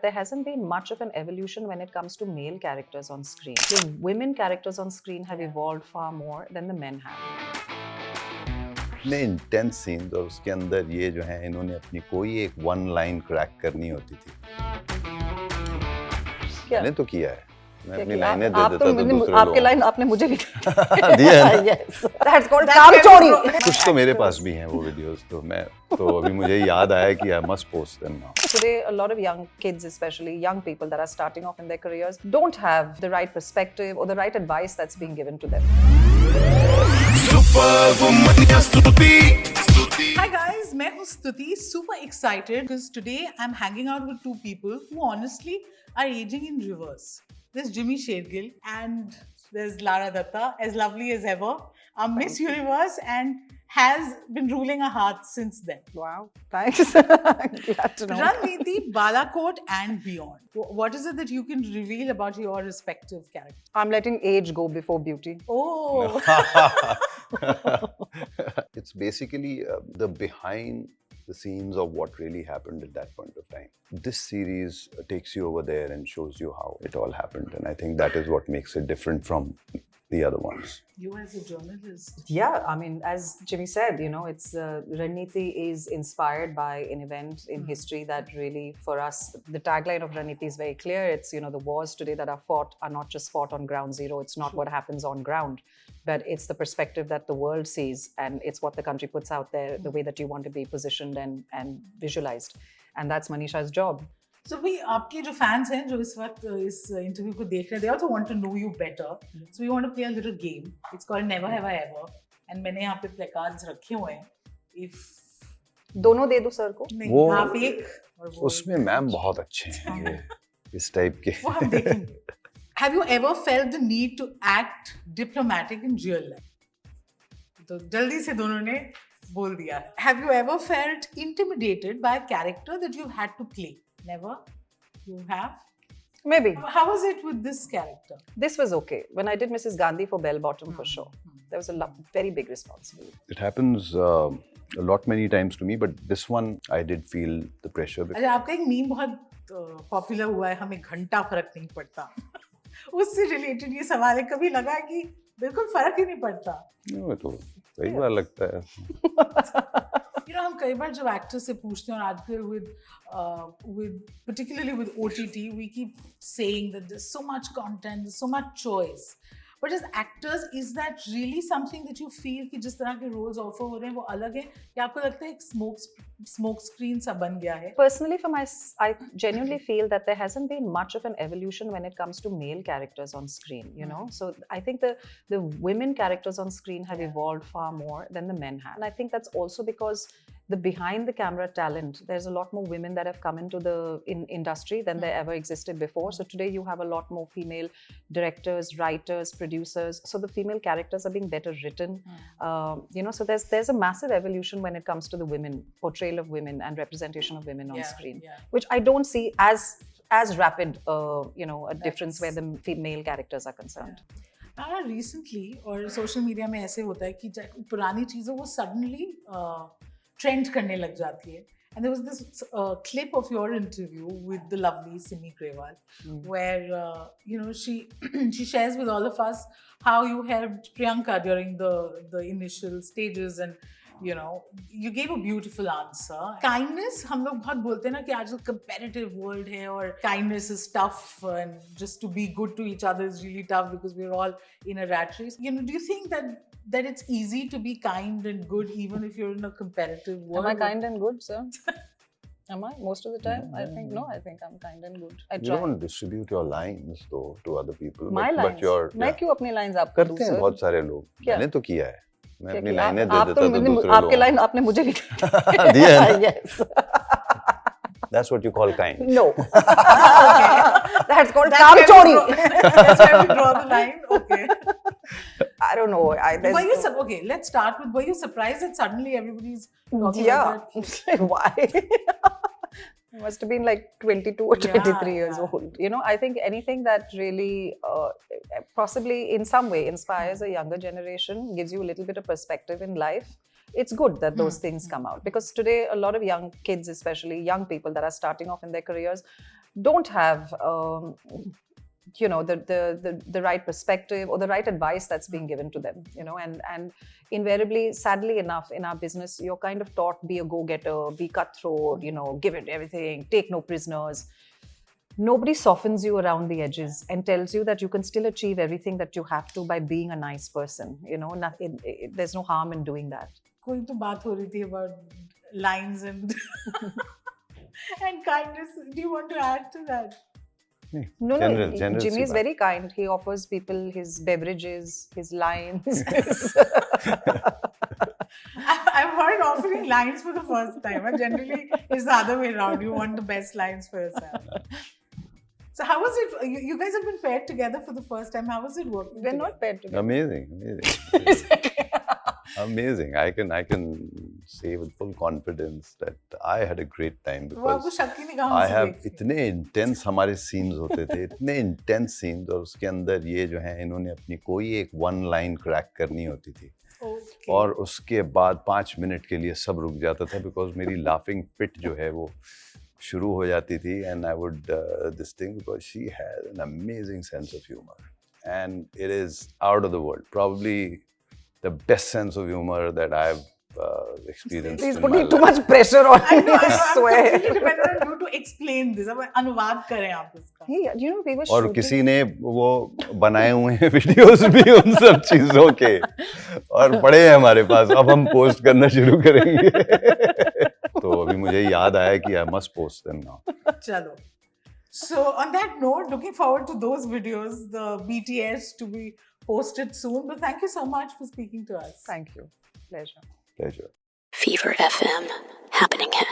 There hasn't been much of an evolution when it comes to male characters on screen. The women characters on screen have evolved far more than the men have. इतने intense scenes और उसके अंदर ये जो है इन्होंने अपनी कोई एक वन लाइन क्रैक करनी होती थी। क्या? मैंने तो किया है। मैं अपनी कि लाइनें दे आप देता तो दूसरे लोग आपके लाइन आपने मुझे भी दिया है ना? Yes. That's called काम चोरी. कुछ तो मेरे पास भी हैं वो वीडियोस तो अभी मुझे याद आया कि I must post them now. Today, a lot of young kids, especially young people that are starting off in their careers, don't have the right perspective or the right advice that's being given to them. Hi guys, मैं हूँ स्तुति, super excited because today I'm hanging out with two people who honestly are aging in reverse. There's Jimmy Shergill and there's Lara Datta, as lovely as ever, our Miss Universe and has been ruling our hearts since then. Wow, thanks. Glad to know. Ranveer, Balakot and beyond. What is it that you can reveal about your respective characters? I'm letting age go before beauty. Oh, It's basically the behind the scenes of what really happened at that point of time. This series takes you over there and shows you how it all happened, and I think that is what makes it different from the other ones. you as a journalist. Yeah, I mean, as Jimmy said, you know, it's Raniti is inspired by an event in history that really, for us, the tagline of Raniti is very clear. It's, you know, the wars today that are fought are not just fought on ground zero. It's not what happens on ground, but it's the perspective that the world sees, and it's what the country puts out there, the way that you want to be positioned and visualized. And that's Manisha's job. So भाई आपके जो fans हैं जो इस वक्त इस interview को देख रहे हैं, they also want to know you better. So we want to play a little game. It's called Never Have I Ever. And मैंने यहाँ पे placards रखे हुए हैं. If दोनों दे दो सर को. नहीं वो- आप एक और वो उसमें मैम बहुत अच्छे हैं ये इस टाइप के। वो हम देखेंगे. Have you ever felt the need to act diplomatic in real life? तो जल्दी से दोनों ने बोल दिया. Have you ever felt intimidated by a character that you had to play? Never. You have. Maybe. How was it with this character? This was okay. When I did Mrs. Gandhi for Bell Bottom, for sure, there was a very big responsibility. It happens a lot many times to me, but this one I did feel the pressure. अच्छा आपका एक meme बहुत popular हुआ है हमें घंटा फर्क नहीं पड़ता उससे रिलेटेड ये सवाल है कभी लगा है कि बिल्कुल फर्क ही नहीं पड़ता ये तो कई बार लगता है। हम कई बार जब एक्टर से पूछते हैं और आजकल with particularly with OTT we keep saying that there's so much content, there's so much choice. But as actors, is that really something that you feel कि जिस तरह के roles offer हो रहे हैं वो अलग है या आपको लगता है एक smoke screen सा बन गया है? Personally, I genuinely feel that there hasn't been much of an evolution when it comes to male characters on screen, you know? So I think the women characters on screen have evolved far more than the men have. And I think that's also because the behind the camera talent, there's a lot more women that have come into the industry than there ever existed before. So today you have a lot more female directors, writers, producers. So the female characters are being better written. You know, so there's a massive evolution when it comes to the women, portrayal of women and representation of women on screen, which I don't see as rapid, you know, a difference where the female characters are concerned. Recently और social media में ऐसे होता है कि पुरानी चीज़ों वो suddenly trend करने लग जाती है. And there was this clip of your interview with the lovely Simi Grewal, where you know she shares with all of us how you helped Priyanka during the initial stages, and you know you gave a beautiful answer. Kindness, हम लोग बहुत बोलते हैं ना कि आजकल competitive world है और kindness is tough and just to be good to each other is really tough because we're all in a rat race. You know, do you think that it's easy to be kind and good even if you're in a competitive world? Am I kind and good, sir? Am I? Most of the time? I think no, I think I'm kind and good. I You try. don't distribute your lines though to other people. My but lines? your मैं क्यों अपनी lines आपको दूँ, करते हैं sir? बहुत सारे लोग। क्या? मैंने तो किया है। मैं क्या अपनी किया? लाइनें दे आप देता तो तो दूसरे आपके लोग। लाइन आपने मुझे भी दिया है ना? Yes. That's what you call kind. No. That's called That's काम where we चोरी. draw- That's where we draw the line. Okay. I don't know. Were you okay? Let's start with. Were you surprised that suddenly everybody's talking about that? Why? I must have been like 22 or 23 years yeah. old. You know, I think anything that really possibly in some way inspires a younger generation, gives you a little bit of perspective in life. It's good that those things come out because today a lot of young kids, especially young people that are starting off in their careers, don't have the right perspective or the right advice that's being given to them, and invariably, sadly enough, in our business, you're kind of taught, be a go-getter, be cutthroat, give it everything, take no prisoners. Nobody softens you around the edges and tells you that you can still achieve everything that you have to by being a nice person. There's no harm in doing that. कोई तो बात हो रही थी about lines and and kindness. Do you want to add to that? No, Generous Jimmy is C very kind. He offers people his beverages, his lines. I've heard offering lines for the first time. And generally, it's the other way around. You want the best lines for yourself. So how was it? You guys have been paired together for the first time. How was it working? We're not paired together. Amazing. Amazing. I can say with full confidence that I had a great time वो आपको because शक ही नहीं कहा I हमसे have देख के। इतने intense हमारे scenes होते थे, इतने intense scenes, और उसके अंदर ये जो है इन्होंने अपनी कोई एक one line crack करनी होती थी Okay. और उसके बाद 5 मिनट के लिए सब रुक जाता था because मेरी laughing fit जो है वो शुरू हो जाती थी, and I would this thing because she has an amazing sense of humor and it is out of the world, probably the best sense of humor that I've experienced He's in my putting too life. much pressure on I me, know, I I'm swear. completely dependent on you to explain this. अब अनुवाद करें आप इसका। Hey, we were और shooting. किसी ने वो बनाए हुए हैं वीडियोस भी उन सब चीजों के और पड़े हैं हमारे पास, अब हम पोस्ट करना शुरू करेंगे। तो अभी मुझे याद आया कि I must post them now. चलो। So on that note, looking forward to those videos, the BTS to be posted soon. But thank you so much for speaking to us. Thank you. Pleasure. Pleasure. Fever FM happening है